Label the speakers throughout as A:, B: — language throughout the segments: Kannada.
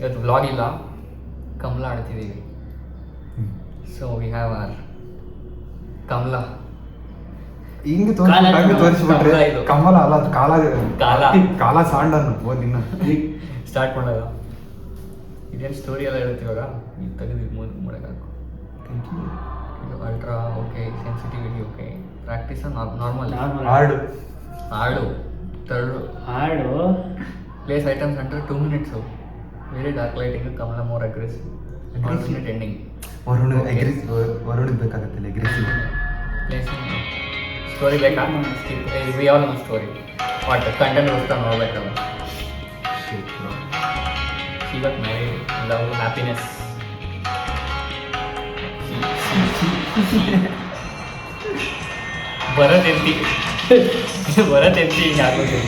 A: ಇವತ್ತು ವ್ಲಾಗ್ ಇಲ್ಲ, ಕಮಲ ಆಡ್ತಿದ್ದೀವಿ. ಸೊ ವಿ ಹ್ಯಾವ್ ಆರ್ ಕಮಲ.
B: ಹಿಂಗೆ
A: ಕಾಲ
B: ತೋರಿಸ್ಬಿಟ್ರೆ
A: ಇದು.
B: ಕಮಲ ಅಲ್ಲ ಅದು ಕಾಲ
A: ಕಾಲ.
B: ಕಾಲ ಸಾಂಡನ್ನು ಓದಿನ
A: ಸ್ಟಾರ್ಟ್ ಮಾಡೋದ. ಇದೇನು ಸ್ಟೋರಿ ಎಲ್ಲ ಇರುತ್ತೆ ಇವಾಗ. ಈಗ ತೆಗೆದು ಮಾಡೋಕ್ಕಾಗು. ಇದು ultra okay, sensitivity okay, practice normal. ಹಾಡು
C: ಹಾಡು
A: places items under 2 minutes. Very dark lighting, ಕಮಲ ಮೋರ್ ಅಗ್ರೆಸಿವ್, ಆಲ್ಟರ್ನೇಟ್ ಎಂಡಿಂಗ್.
B: ವರುಣಿಗೆ ಬೇಕಾಗತ್ತಿಲ್ಲ ಅಗ್ರೆಸಿವ್.
A: ಪ್ಲೇಸಿಂಗ್ ಸ್ಟೋರಿ ಬೇಕಾ? We all know story. What content ಹೋಗ್ತಾ ನೋಡ್ಬೇಕಲ್ಲ. She got married, love, happiness. Bharat ಎಂತಿ ಆಗೋದು.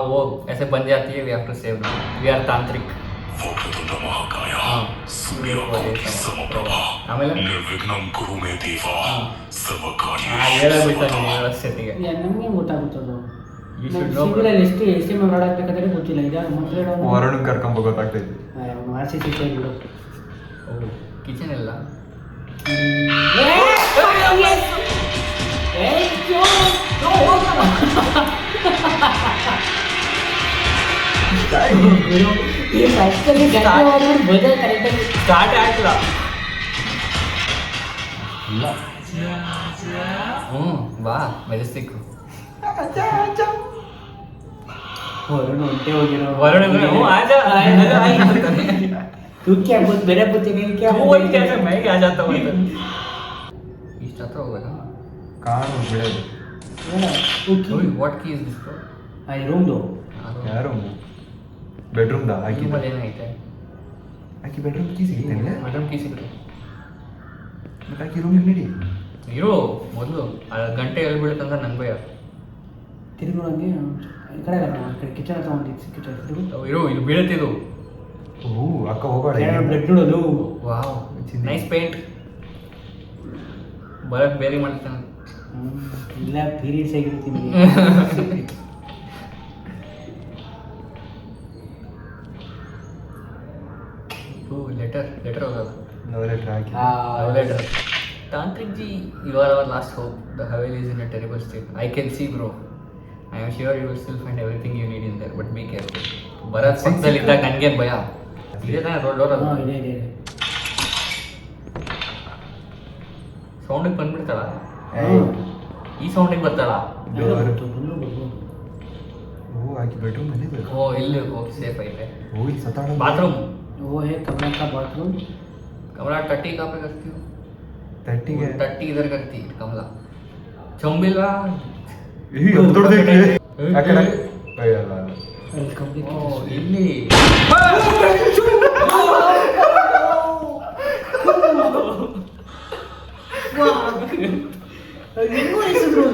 A: वो ऐसे बन जाती है. We have to save now. We are tantrik. ಆಮೇಲೆ ವ್ಯವಸ್ಥೆಗೆ
C: ನಮಗೆ ಗೊತ್ತಾಗುತ್ತದು.
A: You should know.
C: ಸಿವಿಲಲ್ಲಿ ಎಷ್ಟು ಎಸ್ಟಿಮೇಟ್ ಮಾಡಾಕ್ಬೇಕಾದ್ರೆ ಗೊತ್ತಿಲ್ಲ. ಈಗ ಮೊದಲೇ
B: ವರುಣ್ ಕರ್ಕೊಂಬ ಗೊತ್ತಾಗ್ತೈತಿ.
C: ಆರ್ಸಿ ಸಿಗ್ತಾ ಬಿಡು.
A: ಕಿಚನ್ ಎಲ್ಲ ಸ್ಟಾರ್ಟ್ ಆಗ್ತಿಲ್ಲ. ಬಾ ಮೆಜೆಸ್ಟಿಕ್.
C: ವರುಣ್ ಹೊಂಟೆ ಹೋಗಿರೋ
A: वरुण
C: तू क्या बोल मेरा पुत्र नहीं क्या
A: मैं क्या जाता हूँ. ಇಷ್ಟ ಹತ್ರ ಹೋಗೋದಾ?
B: ಕಾಣು ಬಿಡೋದು
A: what key is this?
C: Room ದೋ
B: ಯಾರು ಬೆಡ್ರೂಮ್ ದಾ ಆಕಿ
A: ರೂಮಲ್ಲಿ ಏನೈತೆ?
B: ಆಕಿ ಬೆಡ್ರೂಮ್ ಕೀ ಸಿಗ್ತೇನೆ.
A: ಬೆಡ್ರೂಮ್ ಕೀ ಸಿಗುತ್ತೆ.
B: ಮತ್ತೆ ಆಕಿ ರೂಮಿಗೆ ನಡಿ
A: ಇರೋ ಮೊದಲು ಗಂಟೆ ಎಲ್ಲಿ ಬೀಳುತ್ತಂತ ನಂಗೆ ಭಯ.
C: ತಿರುಗುವಂಗೆ ಈ ಕಡೆ ಕಿಚನ್ ಹತ್ರ ಒಂದು ಸಿಕ್ಕಿತ್ತು.
A: ಇರೋ ಇದು ಬೀಳುತ್ತಿದ್ದು.
B: ಓ ಅಕ್ಕ ಹೋಗೋಣ
C: ಬ್ಲಡ್ ನೋಡೋದು.
A: Wow nice paint. ಬರಕ್ ಬೇರೆ ಮಾಡ್ತಾನೆ.
C: ಇಲ್ಲ ಪೀರಿಯಡ್ಸ್ ಆಗಿರ್ತೀನಿ. ಲೆಟರ್
A: ಹೋಗಲ್ಲ.
B: Love letter hockey
A: Letter. Tantric ji, you are our last hope. The Haveli is in a terrible state. I can see, bro. I am sure you will still find everything you need in there, but be careful. Bharath ಪಕ್ಕದಲ್ಲಿ ಇದ್ದಾಗ ನನಗೇನು ಭಯ. ಇದೇ ತಾನೇ ರೋಡ್
C: ಇದೆ
A: ಸೌಂಡಿಗೆ ಬಂದ್ಬಿಡ್ತಾಳ. ಈ ಸೌಂಡಿಗೆ ಬರ್ತಾಳ.
B: ಓ ಆಕಿ ಬೆಡ್ರೂಮ್ ಅಲ್ಲಿ ಬೇಕು.
A: ಓ ಇಲ್ಲಿ ಸೇಫ್ ಐತೆ.
B: ಓ ಇಲ್ಲಿ ಸತಾಡ
A: ಬಾತ್ರೂಮ್.
C: वो है कमरा का बाथरूम.
A: कमला टट्टी कहाँ पे करती हो?
B: ತಟ್ಟಿಗೆ
A: टट्टी इधर करती है कमला. चंबिला
B: ದೊಡ್ಡದೈತೆ ಆ ಕಡೆ ಅಲ್ಲ ಅಲ್ಲ
C: वेलकम
A: ಓ ಇಲ್ಲಿ
C: ಹೆಂಗೋ ಹೆಸರು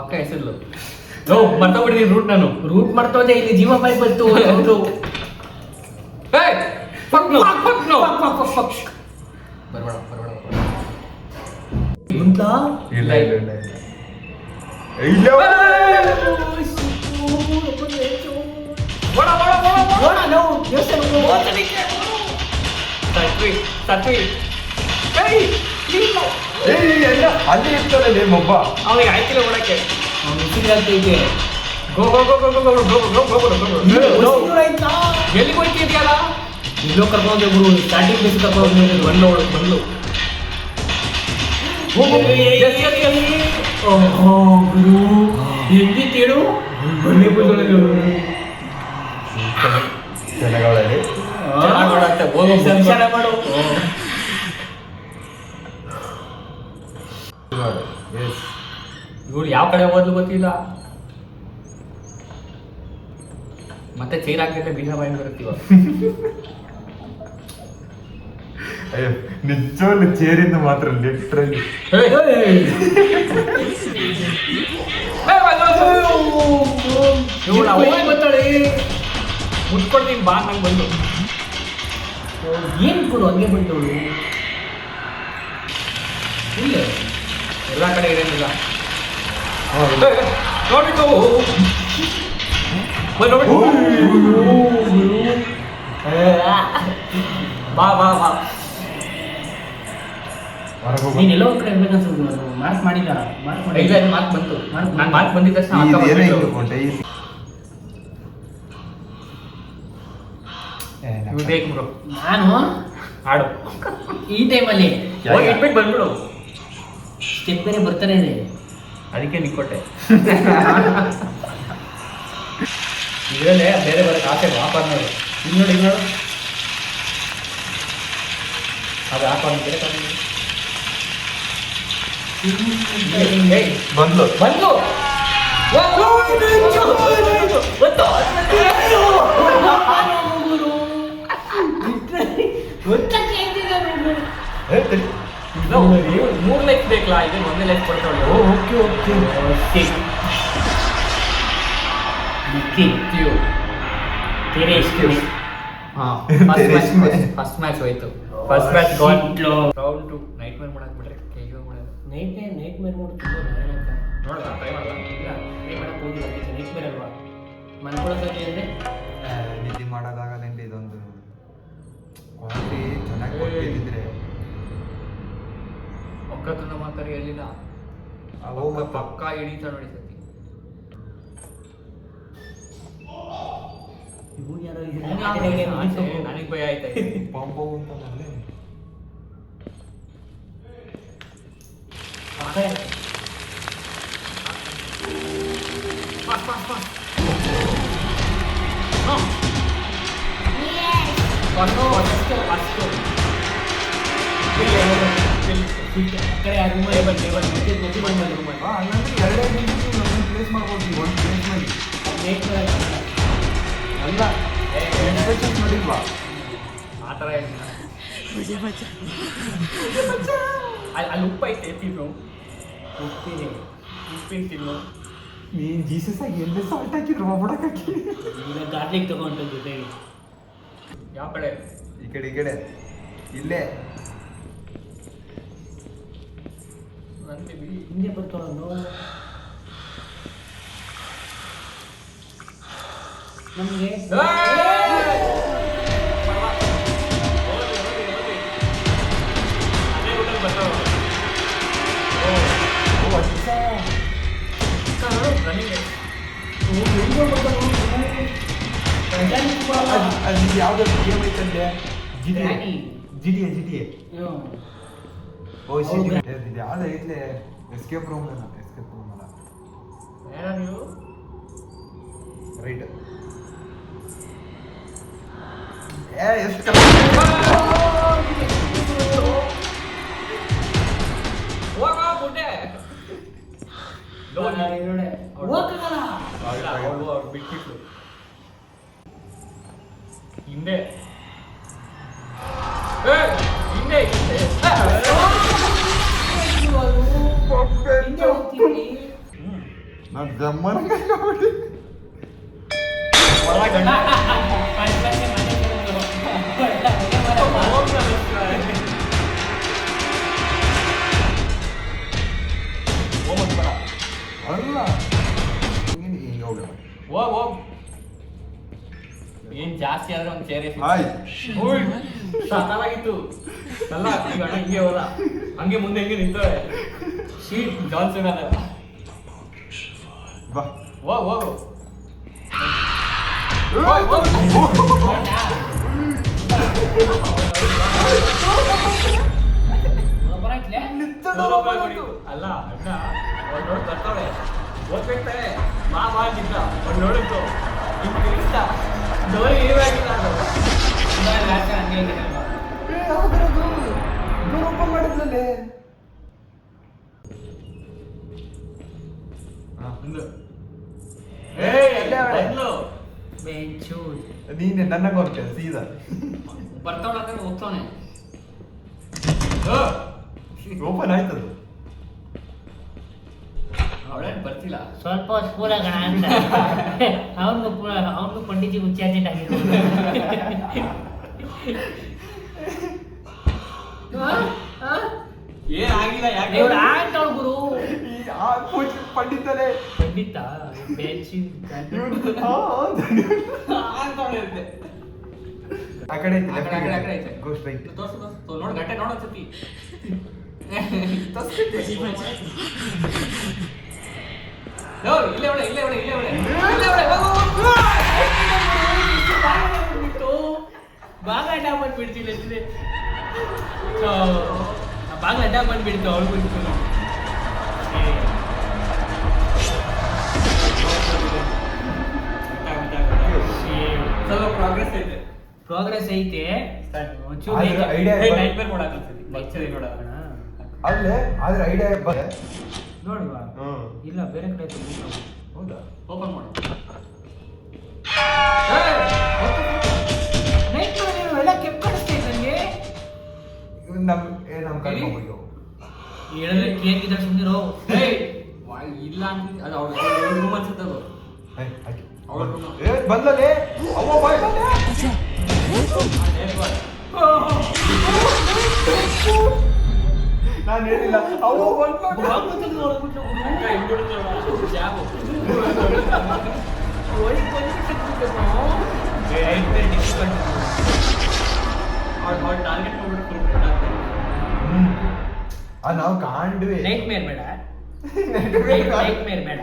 A: ಅಕ್ಕ ಹೆಸರು ಮರ್ತೋಗ್ಬಿಟ್ಟಿದ್ದೀನಿ ರೂಟ್
C: ಮಾಡ್ತೋದೆ. ಇಲ್ಲಿ ಜೀವ ಬಾಯ್ ಬಂತು. ಹೌದು
B: ಇಲ್ಲ ಇಲ್ಲ ಇಲ್ಲ ಇಲ್ಲ ಅಲ್ಲಿ ಇರ್ತಾನೆ ಮೊಬ್ಬ
A: ಅವನಿಗೆ ಆಯ್ತಿಲ್ಲ ಓಡಕ್ಕೆ.
C: ಆಗ್ತೈತೆ.
A: ಗೋ ಗೋ ಗೋ ಗೋ ಗೋ ಗೋ ಗೋ ಗೋ ಗೋ ಗೋ ಎಲ್ಲಿ ಹೋಗ್ತಿದ್ಯಲ್ಲ?
C: ಎಲ್ಲೋ ಕರ್ಕೊಂಡು ಗುರು ಸ್ಟಾರ್ಟಿಂಗ್ ಬೇಸ್ ಕರ್ಕೊಂಡು ಬಂದು ಗುರು ಹೆಂಗಿತ್ತೇಳು
B: ಜನಗಳಲ್ಲಿ
C: ಸಂಚಾರ ಮಾಡು.
A: ಇವ್ರು ಯಾವ ಕಡೆ ಹೋದ್ಲು ಗೊತ್ತಿಲ್ಲ. ಮತ್ತೆ ಚೈರ್ ಹಾಕಿದ್ರೆ ಬೀಗ ಬಾಯಿ ಬರುತ್ತೀವ.
B: ಅಯ್ಯೋ ನಿಜವಾಗ್ಲು ಚೇರಿಂದ ಮಾತ್ರ ಲಿಟ್ರಲಿ
A: ಮುಟ್ಕೊಡ್ತೀನಿ ಬಾ ನಂಗೆ ಬಂದು.
C: ಏನು ಕೊಡು ಹಂಗೆ ಬಂದವಳು. ಇಲ್ಲ
A: ಎಲ್ಲ ಕಡೆ ಇರೋದಿಲ್ಲ.
B: ಹೌದು.
A: ನೋಡ್ಬಿಟ್ಟು ಬಾ ಬಾ ಬಾ.
B: ಹೊರಗೆ ಹೋಗು.
C: ನೀನ್ ಎಲ್ಲೋ ಒಂದ್ ಕಡೆ ಇರ್ಬೇಕನ್ಸುತ್ತೆ, ಅದು ಮಾರ್ಕ್ ಮಾಡಿಲ್ಲ. ಮಾರ್ಕ್
A: ಇಲ್ಲ
C: ಮಾಡಿಲ್ಲ.
A: ಇದು ಮಾರ್ಕ್ ಬಂತು.
C: ಮಾರ್ಕ್
A: ನಾನು ಮಾರ್ಕ್ ಬಂದಿದ್ದ ತಕ್ಷಣ
B: ಇದು
A: ಅಕ್ಕ
B: ಏನೋ
A: ಬಂದ್ಬಿಟ್ಲು.
B: ಇಟ್ಕೊಂಡೆ, ಇದು.
A: You take bro.
C: ನಾನು
A: ಆಡು.
C: ಈ ಟೈಮಲ್ಲಿ
A: ಹೋಗಿ ಇಟ್ಬಿಟ್ಟು ಬಂದ್ಬಿಡು.
C: ಸ್ಟೆಪ್ ಬೇರೆ ಬರ್ತಾನೆ ಇದೆ.
A: ಅದಕ್ಕೆ ನಿಕ್ಕೊಟ್ಟೆ. ಇದರಲ್ಲೇ ಬೇರೆ ಬೇರೆ ಆಸೆ ಆಫರ್ ನೋಡು. ಇಲ್ಲಿ ನೋಡಿ, ಇಲ್ಲಿ ನೋಡು. ಅದು ಆಫರ್ ಬೇರೆ
B: ಬಂದ್ಲು.
A: ಬಂದು
B: ಏ, ತಡಿ.
A: 3 ಲೈಫ್ ಬೇಕಲ್ಲ, ಇದು 1 ಲೈಫ್ ಕೊಡ್ತಾಳೆ.
B: Okay okay.
C: तेरे इश्क में
A: ಫಸ್ಟ್ ಮ್ಯಾಚ್ ಹೋಯ್ತು. First match gone. Round 2 night ಮೇರ್ ಮಾಡಕ್ ಬಿಟ್ರೆ ಕೇಗೆ ಮಾಡೋದು.
C: ನೈಟ್ ಮೇರ್ ಮೂಡ್ ತುಂಬ ಭಯಾನಕ.
A: ನೋಡೋಣ, ಟ್ರೈ ಮಾಡೋಣ.
C: ಇಲ್ಲ ಟ್ರೈ ಮಾಡಕ್ಕೆ ಹೋಗಿಲ್ಲ, ಅದಕ್ಕೆ ನೈಟ್ ಮೇರ್ ಅಲ್ವಾ ಮನ್ಕೊಳಕ್ಕೆ ಅಂದರೆ
B: ನಿದ್ದೆ ಮಾಡೋದಾಗಲ್ಲ ಇದೊಂದು ಕ್ವಾಲಿಟಿ ಚೆನ್ನಾಗಿ ಕೊಟ್ಟಿದ್ರೆ
A: ಒಕ್ಕತ್ತನ ಮಾತಾಡಿ ಹೇಳಿಲ್ಲ.
B: ಹೋಗ
A: ಪಕ್ಕ ಹಿಡಿತ ನೋಡಿ ಸತಿ.
C: ಇವ್ನು ಯಾರೋ
A: ನನಗೆ ಭಯ ಆಯ್ತಾ ಇದೆ.
B: ಪಂಪ ಅಂತ ನಲ್ಲೇ
C: ಕಡೆ ಆ ರೂಮಲ್ಲಿ ಬಂದು ಮಧ್ಯೆ ಬಂದು ರೂಮಲ್ಲಿ
B: ಹಂಗಂದ್ರೆ ಎರಡೇ ನಿಮಿಷ ಪ್ಲೇಸ್ ಮಾಡ್ಬೋದು ನೀವು ಒಂದು ಪ್ಲೇಸ್ ಮಾಡಿ.
C: ನೈಟ್ ಮೇರ್
B: ಅಲ್ಲ ಇನ್ಸ್ಟ್ರಕ್ಷನ್ಸ್ ನೋಡಿಲ್ವಾ?
A: ಆ ಥರ ಅಲ್ಲಿ ಉಪ್ಪು ಐತೆ ತಿನ್ನು.
C: ಹೋಗ್ತೀನಿ.
A: ಉಪ್ಪಿನ ತಿನ್ನು.
B: ನೀನು ಜೀಸಸ್ ಆಗಿ ಎಲ್ಲೇ ಸಾಲ್ಟ್ ಹಾಕಿದ್ರು ಒಬ್ಬಡಕ್ಕೆ.
C: ಈಗ ಗಾರ್ಲಿಕ್ ತಗೊಂಡು ಜೊತೆಗೆ
A: ಯಾವ ಕಡೆ?
B: ಈ ಕಡೆ ಇಲ್ಲೇ
A: ಅಂತೀವಿ.
C: ಹಿಂದೆ ಬರ್ತಾಳೋ ನಮಗೆ
B: ಅದು ಯಾವ್ದು ಗೇಮ್ ಐತಂದೆ?
C: Granny.
B: ಜಿಡಿಎ ಓ ಶಿಟ್, ಇದು ಯಾವ್ದು ಐತ್ಲೆ? ಎಸ್ಕೇಪ್ ರೂಮ್ ಅಲ್ಲ
A: ಯಾರು ನೀವು?
B: ರೈಟ್. ಎಷ್ಟು
A: ಬಿಟ್ಬಿಟ್ಲು ಹಿಂದೆ. ಹಿಂದೆ
B: ನಾನು ಜಮ್ಮನ ಅಲ್ಲ ಹಿಂಗೆ ಹೋಗೋಣ.
A: ಹೋಗ್ ಏನ್ ಜಾಸ್ತಿ ಆದ್ರೆ ಒಂದು ಚೇರೆ
B: ಆಯ್
A: ಸಕಾಲಾಗಿತ್ತು ಅಲ್ಲ. ಈಗ ಅಣ್ಣ ಹಿಂಗೆ ಹೋದ, ಹಂಗೆ ಮುಂದೆ ಹಿಂಗೆ ನಿಂತವೆ. ಶೀಟ್ ಜಾನ್ಸನ್ ಅದ.
B: ಬಾ
A: ಹೋಗು ಅಲ್ಲ ಅಣ್ಣ ಅವ್ರು ನೋಡಿ ಬರ್ತಾವೆ. ಓದ್ಬೇಕಾರೆ ಮಾ ಮಾಡಿದ್ದ ಅವ್ರು ನೋಡಿದ್ದು ಹಿಂಗೆ ಇಷ್ಟ ಡೋರಿಗೆ ಇರವಾಗಿಲ್ಲ. ಅದು
B: ಓಪನ್ ಮಾಡಿದ್ಲಲ್ಲೇ. ನೀನೆ ನನ್ನ ಕೊಡ್ತೆ ಸೀದಾ
A: ಬರ್ತಾವಳ ಹೋಗ್ತಾನೆ.
B: ಓಪನ್ ಆಯ್ತದು.
A: ಅವಳೇನು ಬರ್ತಿಲ್ಲ.
C: ಸ್ವಲ್ಪ ಸ್ಕೂಲ್ ಆಗೋಣ ಅಂತ ಅವನು ಪಂಡಿಜಿ ಮುಚ್ಚಾರ್ಜೆಂಟ್ ಆಗಿರ್ಬೋದು.
A: ಏನಾಗಿಲ್ಲ ಯಾಕೆ
C: ಇವ್ರು ಆಯ್ತು ಗುರು
B: ಪಂಡಿತನೇ
C: ಖಂಡಿತ ಬೆಂಚಿ
B: ಆ ಕಡೆ ಐತೆ
A: ಆ ಕಡೆ ಐತೆ.
B: ಗೋ ಸ್ಟ್ರೈಟ್
A: ತೋರ್ಸು ನೋಡು ಗಂಟೆ ನೋಡು ಸತಿ ಇಲ್ಲೇ ಒಳ್ಳೆ
C: ಬಾಗ ಅಡ್ಡ ಬಂದ್ಬಿಡ್ತಿಲ್ಲ ಬಾಗ ಅಡ್ಡ ಬಂದ್ಬಿಡ್ತು ಅವಳು ಬಿಡ್ತು
A: ಸ್ವಲ್ಪ
C: ಪ್ರೋಗ್ರೆಸ್ ಐತೆ
B: ಆದ್ರೆ idea ಇಲ್ಲ.
A: ನೈಟ್ ಮೇಲ್ ನೋಡಾಕತ್ತೀನಿ ಬಚ್ಚರಿ ನೋಡೋಣ
B: ಅಲ್ಲೇ ಆದ್ರೆ ಐಡಿಯಾ ಬಂದೆ
C: ನೋಡುವ
B: ಹ್ಮ್
C: ಇಲ್ಲ ಬೇರೆ ಕಡೆ
B: ಹೌದಾ
A: ಓಪನ್ ಮಾಡು
C: ನೈಟ್ ಎಲ್ಲ ಕೆಂಪು ಕಾಣಿಸ್ತೈತೆ ನನಗೆ
B: ನಮ್ ಕರ್ಕೊಂಡು
C: ಹೇಳೋದಕ್ಕೆ ಏನಿದ್ರೆ ಸುಮ್ಮನಿರೋ
A: ಇಲ್ಲ ಅಂತ ಅದು ಅವ್ರ ರೂಮ್ ಅನ್ಸುತ್ತೆ ಅದು
B: ಬಂದಲೇ ಅವ್ವ ಬಾಯ್ ಬಂದೆ ನಾನು ಹೇಳಿಲ್ಲ ಅವ್ವ
A: ಟಾರ್ಗೆಟ್ ಮಾಡ್ಬಿಟ್ಟು
B: ನಾವು ಕಾಂಡ್ವಿ
C: ನೈಟ್ ಮೇರ್ ಬೇಡ ನೈಟ್ ಮೇರ್ ಬೇಡ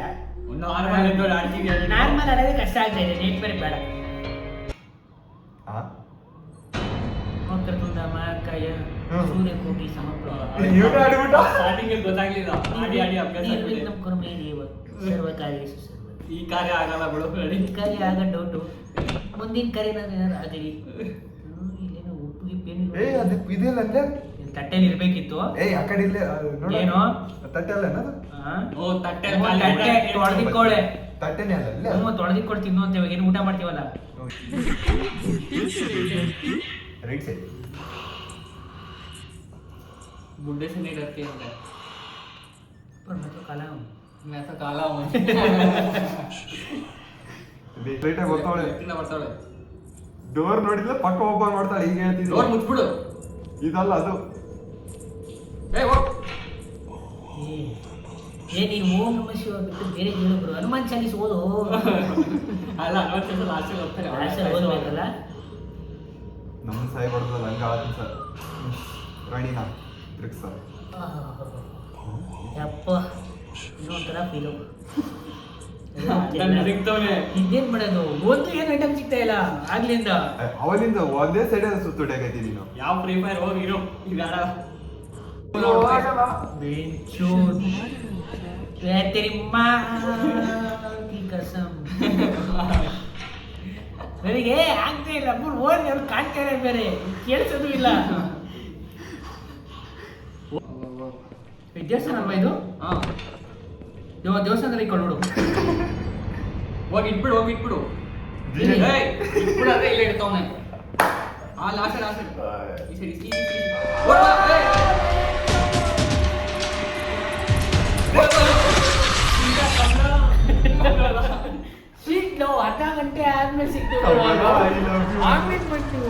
A: ನಾರ್ಮಲ್ ಆಡ್ತೀವಿ
C: ನಾರ್ಮಲ್ ಅನ್ನೋದೇ ಕಷ್ಟ ಆಗ್ತಾ ಇದೆ ನೈಟ್ ಮೇರ್ ಬೇಡ ವಕ್ರತುಂಡ ಮಹಾಕಾಯ ಸೂರ್ಯಕೋಟಿ ಸಮಪ್ರಭ
B: ಇವ್ನು ಆಡ್ಬಿಟ್ಟ
A: ಸ್ಟಾರ್ಟಿಂಗ್ ಗೊತ್ತಾಗ್ಲಿಲ್ಲ ಆಡಿ ಅಭ್ಯಾಸ ಆಗ್ಬಿಟ್ಟಿದೆ.
C: ನಿರ್ವಿಘ್ನಂ ಕುರು ಮೇ ದೇವ ಸರ್ವಕಾರ್ಯೇಷು ಸರ್ವದಾ.
A: ಈ ಕಾರ್ಯ ಆಗಲ್ಲ ಬಿಡು
C: ಈ ಕಾರ್ಯ ಆಗ ಡೌಟು ಮುಂದಿನ ಕಾರ್ಯ ಏನಾದ್ರು ಆಗಲಿ ಇಲ್ಲೇನೋ ಉಪ್ಪಿಗೆ ಪೇನು
B: ಏ ಅದು ಇದೆಯಲ್ಲ ಅಂದ್ರೆ
C: ತಟ್ಟೆಲಿ ಇರ್ಬೇಕಿತ್ತು
B: ಏಯ್ ಆ ಕಡೆ ಇಲ್ಲೇ ನೋಡು
C: ಏನು
B: ತಟ್ಟೆ ಅಲ್ಲ ಏನದು
A: ಓ ತಟ್ಟೆ
C: ತೊಳೆದಿಕ್ಕೋಳೆ
B: ತಟ್ಟೆನೇ ಅಲ್ಲ ಇಲ್ಲೇ
C: ತೊಳೆದಿಕ್ಕೊಡ್ ತಿನ್ನು ಅಂತ ಇವಾಗ ಏನು ಊಟ ಮಾಡ್ತೀವಲ್ಲ
B: ರೈಟ್ ಸೈಡ್
A: बुड्ढे से नहीं डरते हैं
C: पर मैं तो काला हूँ
A: मैं तो काला हूँ
B: ಸ್ಟ್ರೈಟ್ ಆಗಿ ಬರ್ತಾವಳೆ
A: ಎತ್ತಿನ ಬರ್ತಾಳೆ
B: ಡೋರ್ ನೋಡಿದ್ರೆ ಪಕ್ಕ ಓಪನ್ ಮಾಡ್ತಾಳೆ ಈಗ
A: ಡೋರ್
B: ಹೇಳ್ತಿದ್ದೆ
A: ಮುಚ್ಬಿಡು
B: ಇದಲ್ಲ ಅದು
A: ಏ ಹೋಗ್
C: ಏ ನೀವು ಓಂ ನಮ ಶಿವ ಬಿಟ್ಟು ಬೇರೆ ಹೇಳಿದ್ರು ಹನುಮಾನ್ ಚಾಲೀಸ್ ಓದು
A: ಅಲ್ಲ ಅನ್ವರ್ಸಲ್ ಲಾಸ್ಟ್ ಹೋಗ್ತಾರೆ
C: ಆಸೆ ಓದಬೇಕಲ್ಲ
B: ನಮ್ಮ ಸಾಯಿ ಬರ್ತದಲ್ಲ ಹಂಗ ಆತ ಸರ್ ರಾಣಿನ ಟ್ರಿಕ್ಸ್ ಸರ್
C: ಯಪ್ಪ ಇನ್ನೊಂಥರ ಫೀಲು
A: ನಾನು ಸಿಗ್ತವನೆ
C: ಇದೇನ್ ಮಾಡೋದು ಒಂದು ಏನು ಐಟಮ್ ಸಿಗ್ತಾ ಇಲ್ಲ ಆಗ್ಲಿಂದ
B: ಅವನಿಂದ ಒಂದೇ ಸೈಡ್ ಸುತ್ತೊಡೆಗೈತಿ ನೀನು
A: ಯಾವ ಫ್ರೀ ಫೈರ್ ಹೋಗಿರೋ ಈಗ
C: बेंचो मैं तेरी माँ की कसम ನನಗೆ ಆಗ್ತಾ ಇಲ್ಲ ಮೂರು ಓದಿ ಅವ್ರು ಕಾಣ್ತಾ ಇಲ್ಲ ಬೇರೆ ಕೇಳಿಸೋದು ಇಲ್ಲ ದೇವಸ್ಥಾನ ಅಲ್ವಾ ಇದು
A: ಹಾಂ
C: ದೇವಸ್ಥಾನದಲ್ಲಿ ಕೊಳ್ಳೋಡು
A: ಹೋಗಿ ಇಟ್ಬಿಡು ಏಯ್ ಇಟ್ಬಿಡು ಅದೇ ಇಲ್ಲೇ ಇಡ್ತಾವನೆ ಆ ಲಾಸ್ಟ್ ಈ ಸರಿ
C: ಸೀಟ್ ನಾವು ಅರ್ಧ ಗಂಟೆ ಆದ್ಮೇಲೆ ಸಿಕ್ತು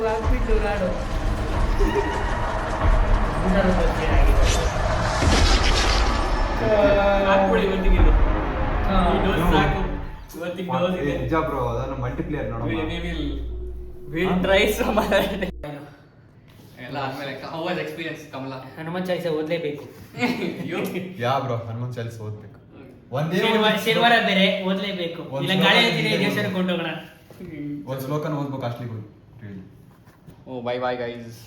C: ಆಗ್ಬಿಟ್ಟು ನಾಡು
A: ಹಾಕ್ಬಿಡಿ ಇವತ್ತಿಗೆ ಇದು. ಈ dose ಸಾಕು ಇವತ್ತಿಗೆ dose ಇದೆ.
B: ನಿಜ ಬ್ರೋ ಅದನ್ನ multiplier
A: We'll try some other day. ಎಲ್ಲ ಆದ್ಮೇಲೆ ಹೌಸ್ ಎಕ್ಸ್ಪೀರಿಯನ್ಸ್ ಕಮಲ
C: ಹನುಮಾನ್ ಚಾಲಿಸ ಓದ್ಲೇಬೇಕು
B: ಯಾ ಬ್ರೋ ಹನುಮಾನ್ ಚಾಲಿಸ್ ಓದ್ಬೇಕು ಒಂದೇ
C: ಶನಿವಾರ ಬೇರೆ ಓದ್ಲೇಬೇಕು ಇಲ್ಲ ಗಾಳಿ ಹತ್ತಿರ ದೇವಸ್ಥಾನಕ್ಕೆ ಕೊಂಡೋಗೋಣ
B: ಒಂದ್ ಶ್ಲೋಕನ ಓದ್ಬೇಕು ಅಷ್ಟಲಿ
A: ಓ ಬೈ ಗೈಸ್